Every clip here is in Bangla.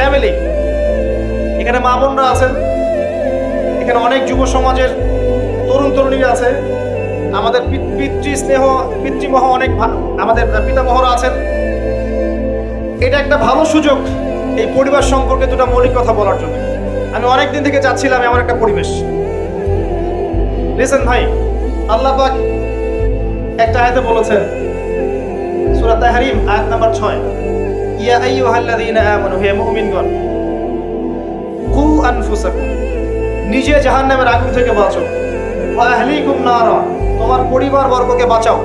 ফ্যামিলি, এখানে মা বোনরা আছেন, এখানে অনেক যুব সমাজের তরুণ তরুণীরা আছে, আমাদের পিতৃমহ অনেক আমাদের পিতামহরা আছেন। এটা একটা ভালো সুযোগ এই পরিবার সম্পর্কে দুটো মৌলিক কথা বলার জন্য। আমি অনেকদিন থেকে চাচ্ছিলাম এমন একটা পরিবেশ। লিসেন ভাই, আল্লাহ পাক একটা আয়াতে বলেছেন, সূরা তাহরিম আয়াত নাম্বার 6, ইয়া আইয়ুহাল্লাযীনা আমানু, হে মুমিনগণ, কু আনফুসাকুম, নিজে জাহান্নামের আগুন থেকে বাঁচো, ওয়া আহলিকুম নারা, তোমার পরিবার বর্গকে বাঁচাও,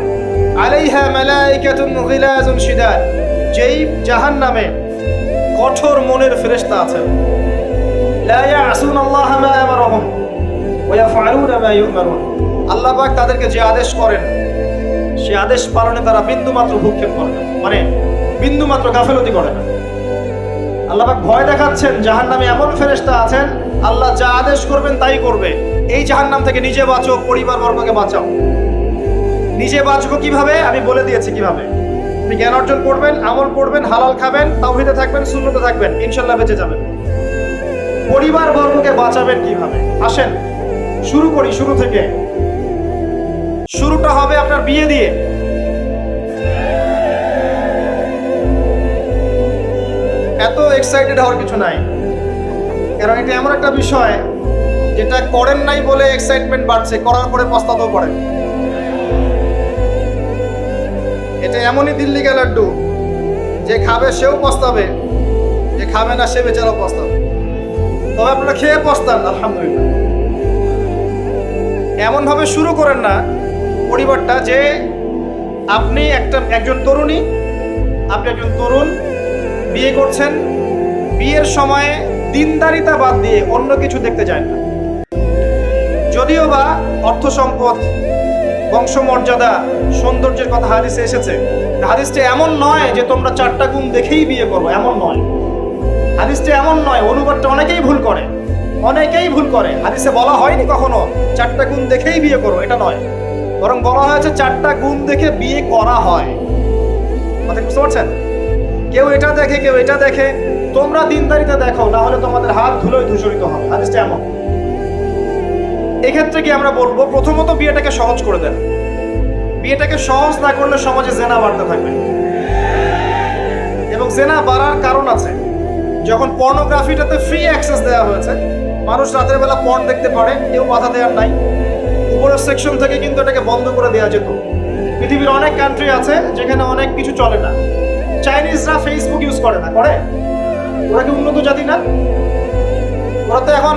আলাইহা মালাইকাতুন গিলাজুন শিদাদ, যেই জাহান্নামে কঠোর মনের ফেরেশতা আছে, লা ইয়াসুনাল্লাহা মা আমারহুম ওয়া ইয়াফআলুনা মা ইউমারুন, আল্লাহ পাক তাদেরকে যে আদেশ করেন সে আদেশ পালনে তারা বিন্দুমাত্র ভূক্ষেপ করে না, মানে বিন্দুমাত্র গাফেলতি করে না। আল্লাহ পাক ভয় দেখাচ্ছেন জাহান্নামে এমন ফেরেশতা আছেন, আল্লাহ যা আদেশ করবেন তাই করবে। এই জাহান্নাম থেকে নিজে বাঁচো, পরিবার বর্গকে বাঁচাও। নিজে বাঁচবো কিভাবে? আমি বলে দিয়েছি কিভাবে। আপনি জ্ঞান অর্জন করবেন, আমল করবেন, হালাল খাবেন, তাওহীদে থাকবেন, সুন্নতে থাকবেন, ইনশাআল্লাহ বেঁচে যাবেন। পরিবার বর্গকে বাঁচাবেন কিভাবে? আসেন শুরু করি শুরু থেকে। শুরুটা হবে আপনার বিয়ে দিয়ে। এত এক্সাইটেড হওয়ার কিছু নাই, কারণ এটা এমন একটা বিষয় যেটা করেন নাই বলে এক্সাইটমেন্ট বাড়ছে, করার পরে পস্তাতেও পারেন। এটা এমনই দিল্লি কা লাড্ডু, যে খাবে সেও পস্তাবে, যে খাবে না সে বেচারাও পস্তাবে। তবে আপনারা খেয়ে পস্তান, আলহামদুলিল্লাহ। এমন ভাবে শুরু করেন না পরিবারটা যে আপনি একজন তরুণী, আপনি একজন তরুণ, বিয়ে করছেন, বিয়ের সময়ে দিনদারিতা বাদ দিয়ে অন্য কিছু দেখতে যায় না। যদিও বা অর্থ সম্পদ, বংশমর্যাদা, সৌন্দর্যের কথা হাদিসে এসেছে, হাদিসটা এমন নয় যে তোমরা 4টা গুণ দেখেই বিয়ে করো, এমন নয়। হাদিসটা এমন নয়, অনুবাদটা অনেকেই ভুল করে, অনেকেই ভুল করে। হাদিসে বলা হয়নি কখনো 4টা গুণ দেখেই বিয়ে করো, এটা নয়। বরং বলা হয়েছে 4টা গুণ দেখে বিয়ে করা হয়। কথা বুঝতে পারছেন? কেউ এটা দেখে, কেউ এটা দেখে। তোমরা দিনদারিতা দেখো, না হলে তোমাদের হাত ধুলোয় ধূসরিত হবে। হাদিসটা এমন। এক্ষেত্রে কি আমরা বলবো, প্রথমত বিয়েটাকে সহজ করে দেন। বিয়েটাকে সহজ না করলে সমাজে জেনা বাড়তে থাকবে, এবং জেনা বাড়ার কারণ আছে। যখন পর্নোগ্রাফিটাতে ফ্রি অ্যাক্সেস দেওয়া হয়েছে, মানুষ রাতের বেলা পর্ন দেখতে পারে, কেউ বাধা দেওয়ার নাই। উপরের সেকশন থেকে কিন্তু এটাকে বন্ধ করে দেওয়া যেত। পৃথিবীর অনেক কান্ট্রি আছে যেখানে অনেক কিছু চলে না। চাইনিজরা ফেসবুক ইউজ করে না, করে? ওরা কি উন্নত জাতি না? ওরা তো এখন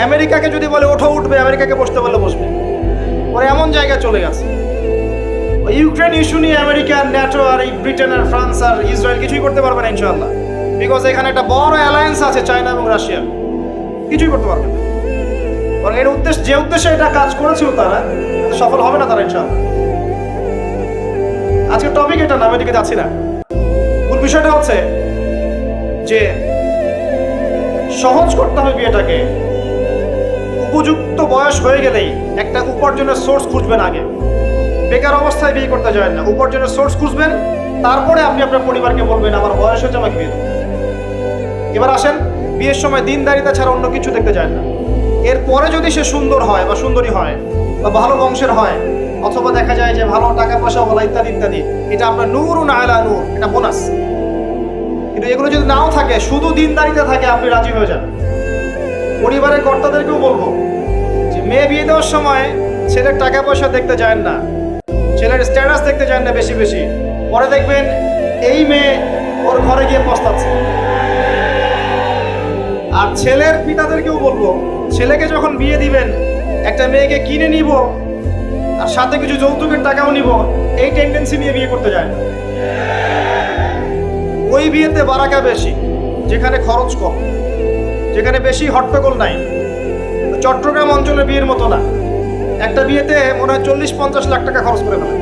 আমেরিকাকে যদি বলে ওঠো উঠবে, আমেরিকাকে বসতে বললে বসবে। ওরা এমন জায়গায় চলে গেছে। ইউক্রেন ইস্যু নিয়ে আমেরিকা, ন্যাটো আর এই ব্রিটেন আর ফ্রান্স আর ইসরায়েল কিছুই করতে পারবে না ইনশাআল্লাহ, বিকজ এখানে একটা বড় অ্যালায়েন্স আছে চায়না এবং রাশিয়া। কিছুই করতে পারবে না। বরং এর উদ্দেশ্য, যে উদ্দেশ্যে এটা কাজ করেছিল তারা, সফল হবে না তারা ইনশাআল্লাহ। আজকে টপিক এটা না, আমি এদিকে যাচ্ছি না। মূল বিষয়টা হচ্ছে যে সহজ করতে হবে বিয়েটাকে। উপযুক্ত বয়স হয়ে গেলেই একটা উপার্জনের সোর্স খুঁজবেন আগে। বেকার অবস্থায় বিয়ে করতে যাবেন না, উপার্জনের সোর্স খুঁজবেন, তারপরে আপনি আপনার পরিবারকে বলবেন আমার বয়স হয়েছে, আমাকে বিয়ে দেবো। এবার আসেন, বিয়ের সময় দিনদারিতা ছাড়া অন্য কিছু দেখতে যায় না। এরপরে যদি সে সুন্দর হয় বা সুন্দরী হয় বা ভালো বংশের হয়, অথবা দেখা যায় যে ভালো টাকা পয়সা বলা ইত্যাদি ইত্যাদি, এটা আপনার নূরুন আলা নূর, এটা বোনাস। কিন্তু এগুলো যদি নাও থাকে, শুধু দিনদারিতা থাকে, আপনি রাজি হয়ে যান। পরিবারের কর্তাদেরকেও বলবো যে মেয়ে বিয়ে দেওয়ার সময় ছেলের টাকা পয়সা দেখতে যায় না, ছেলের স্ট্যাটাস দেখতে যায় না বেশি বেশি। পরে দেখবেন এই মেয়ে ওর ঘরে গিয়ে পস্তাচ্ছে। আর ছেলের পিতাদেরকেও বলবো, ছেলেকে যখন বিয়ে দিবেন, একটা মেয়েকে কিনে নিব আর সাথে কিছু যৌতুকের টাকাও নিব, এই টেন্ডেন্সি নিয়ে বিয়ে করতে যায় না। ওই বিয়েতে বারাকা বেশি, যেখানে খরচ কম, যেখানে বেশি হট্টগোল নাই। চট্টগ্রাম অঞ্চলে বিয়ের মতো না। একটা বিয়েতে মনে হয় 40-50 লাখ টাকা খরচ করে ফেলে।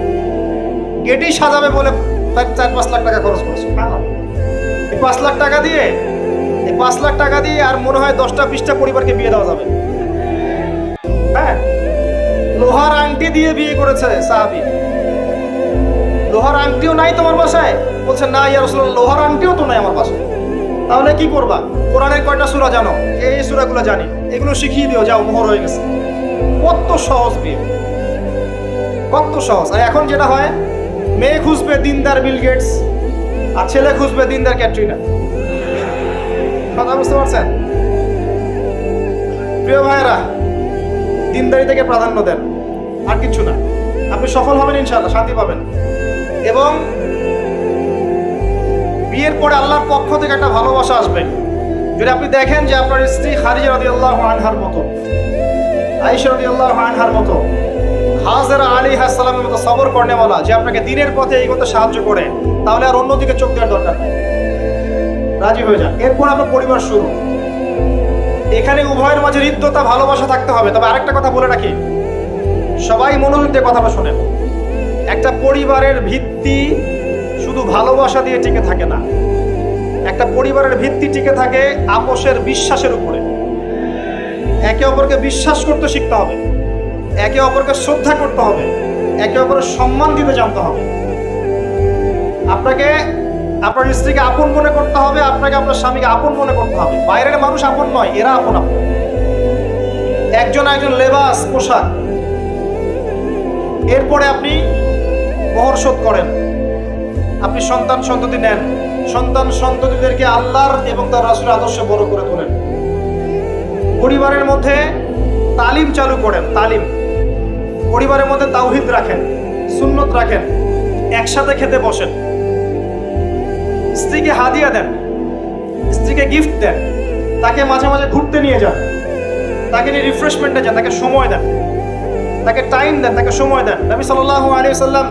গেটেই সাজাবে বলে 4-5 লাখ টাকা খরচ করেছে। এই 5 লাখ টাকা দিয়ে, এই 5 লাখ টাকা দিয়ে আর মনে হয় 10টা-20টা পরিবারকে বিয়ে দেওয়া যাবে। হ্যাঁ, লোহার আংটি দিয়ে বিয়ে করেছে সাহাবী। লোহার আংটিও নাই তোমার বাসায়? বলছে না ইয়া রাসূলুল্লাহ, লোহার আংটিও তো নাই আমার বাসায়। তাহলে কি করবা? কোরআনের কয়টা সূরা জানো? এই সূরাগুলো জানি, এগুলো শিখিয়ে দিও, যাও, মোহর হয়ে গেছে। কত সহজ বিয়ে, কত সহজ। আর এখন যেটা হয়, মেয়ে খুঁজবে দিনদার বিল গেটস, আর ছেলে খুঁজবে দিনদার ক্যাটরিনা। কথা বুঝতে পারছেন? প্রিয় ভাইয়েরা, দিনদারি থেকে প্রাধান্য দেন, আর কিছু না। আপনি সফল হবেন ইনশাআল্লাহ, শান্তি পাবেন। এবং বিয়ের পরে আল্লাহর পক্ষ থেকে একটা ভালোবাসা আসবে। যদি আপনি দেখেন যে আপনার স্ত্রী খাদিজা রাদিয়াল্লাহু আনহার মতো, আয়েশা রাদিয়াল্লাহু আনহার মতো, হাজেরা আলাইহিস সালামের মতো সবর করেনেওয়ালা, যে আপনাকে দিনের পথে এগোতে সাহায্য করে, তাহলে আর অন্যদিকে চোখ দেওয়ার দরকার নেই, রাজি হয়ে যান। এরপর আপনার পরিবার শুরু। এখানে উভয়ের মাঝে হৃদ্যতা, ভালোবাসা থাকতে হবে। তবে আরেকটা কথা বলে রাখি, সবাই মনোযোগ দিয়ে কথাটা শোনেন। একটা পরিবারের ভিত্তি শুধু ভালোবাসা দিয়ে টিকে থাকে না। একটা পরিবারের ভিত্তি টিকে থাকে আপোষের বিশ্বাসের উপরে। একে অপরকে বিশ্বাস করতে শিখতে হবে, একে অপরকে শ্রদ্ধা করতে হবে, একে অপরের সম্মান দিতে জানতে হবে। আপনাকে আপনার স্ত্রীকে আপন মনে করতে হবে, আপনাকে আপনার স্বামীকে আপন মনে করতে হবে। বাইরের মানুষ আপন নয়, এরা আপন। আপনার একজন একজন লেবাস, পোশাক। এরপরে আপনি মোহর শোধ করেন, আপনি সন্তান সন্ততি নেন, সন্তান সন্ততিদেরকে আল্লাহর এবং তার রাসূলের আদর্শে বড় করে তোলেন। পরিবারের মধ্যে তালিম চালু করেন, তালিম। পরিবারের মধ্যে তাওহীদ রাখেন, সুন্নত রাখেন, একসাথে খেতে বসেন। স্ত্রীকে হাদিয়া দেন, স্ত্রীকে গিফট দেন, তাকে মাঝে মাঝে ঘুরতে নিয়ে যান, তাকে নিয়ে রিফ্রেশমেন্টে যান, তাকে সময় দেন, তাকে টাইম দেন, তাকে সময় দেন। নবী সাল্লাল্লাহু আলাইহি ওয়াসাল্লাম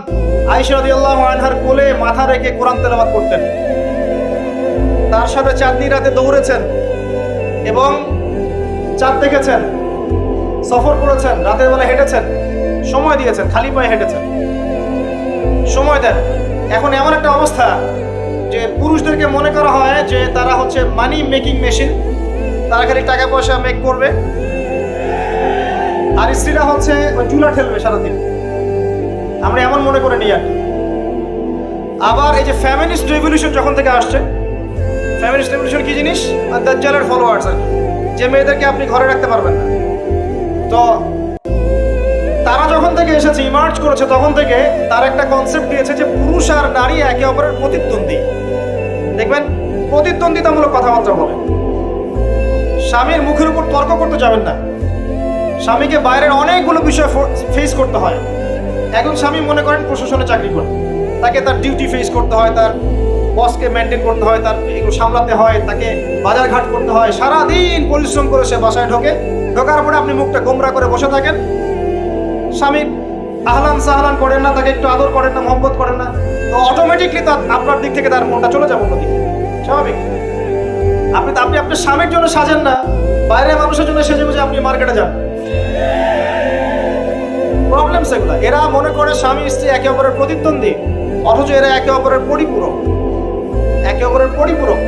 আয়েশা রাদিয়াল্লাহু আনহার কোলে মাথা রেখে কোরআন তেলাওয়াত করতেন। তার সাথে চাঁদনি রাতে দৌড়েছেন এবং চাঁদ দেখেছেন, সফর করেছেন, রাতের বেলা হেঁটেছেন, সময় দিয়েছেন, খালি পায়ে হেঁটেছেন। সময় দেন। এখন এমন একটা অবস্থা যে পুরুষদেরকে মনে করা হয় যে তারা হচ্ছে মানি মেকিং মেশিন, তারা খালি টাকা পয়সা মেক করবে, আর স্ত্রীরা হচ্ছে ওই চুলা ঠেলবে সারাদিন। আমরা এমন মনে করে নিই। আবার এই যে ফ্যামিনিস্ট রেভলিউশন যখন থেকে আসছে, ফ্যামিনিস্ট রেভলিউশন কি জিনিস? আর দাজ্জালের ফলোয়ার্স আর কি, যে মেয়েদেরকে আপনি ঘরে রাখতে পারবেন না। তো তারা যখন থেকে এসেছে, ইমার্জ করেছে, তখন থেকে তার একটা কনসেপ্ট দিয়েছে যে পুরুষ আর নারী একে অপরের প্রতিদ্বন্দ্বী। দেখবেন প্রতিদ্বন্দ্বিতামূলক কথাবার্তা বলে। স্বামীর মুখের উপর তর্ক করতে যাবেন না। স্বামীকে বাইরের অনেকগুলো বিষয় ফেস করতে হয়। একজন স্বামী মনে করেন প্রশাসনে চাকরি করে, তাকে তার ডিউটি ফেস করতে হয়, তার বসকে মেনটেন করতে হয়, তার এগুলো সামলাতে হয়, তাকে বাজার ঘাট করতে হয়। সারাদিন পরিশ্রম করে সে বাসায় ঢোকার পরে আপনি মুখটা গোমরা করে বসে থাকেন। স্বামী আহলান সাহলান করেন না, তাকে একটু আদর করেন না, মহব্বত করেন না, তো অটোমেটিকলি তার আপনার দিক থেকে তার মনটা চলে যাবে অন্যদিকে। স্বাভাবিক। আপনি আপনার স্বামীর জন্য সাজেন না, বাইরের মানুষের জন্য সেজে বুঝে আপনি মার্কেটে যান। প্রবলেম সেগুলো। এরা মনে করে স্বামী স্ত্রী একে অপরের প্রতিদ্বন্দ্বী, অথচ এরা একে অপরের পরিপূরক। একে অপরের পরিপূরক।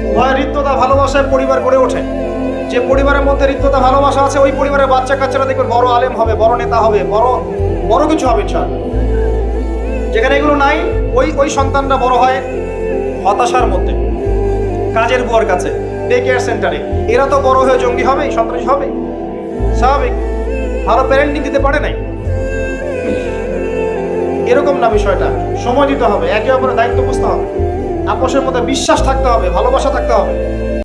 উভয় হৃদ্যতা, ভালোবাসায় পরিবার গড়ে ওঠে। যে পরিবারের মধ্যে হৃদ্যতা, ভালোবাসা আছে, ওই পরিবারের বাচ্চা কাচ্চারা দেখবেন বড় আলেম হবে, বড় নেতা হবে, বড় কিছু হবে ইনশাআল্লাহ। যেখানে এগুলো নাই, ওই সন্তানরা বড় হয় হতাশার মধ্যে, কাজের বুয়ার কাছে, ডে কেয়ার সেন্টারে। এরা তো বড় হয়ে জঙ্গি হবে, সন্ত্রাসী হবে। স্বাভাবিক। ভালো প্যারেন্টিং দিতে পারে নাই। এরকম না বিষয়টা। সময় দিতে হবে, একে অপরের দায়িত্ব বুঝতে হবে, আপোষের মধ্যে বিশ্বাস থাকতে হবে, ভালোবাসা থাকতে হবে।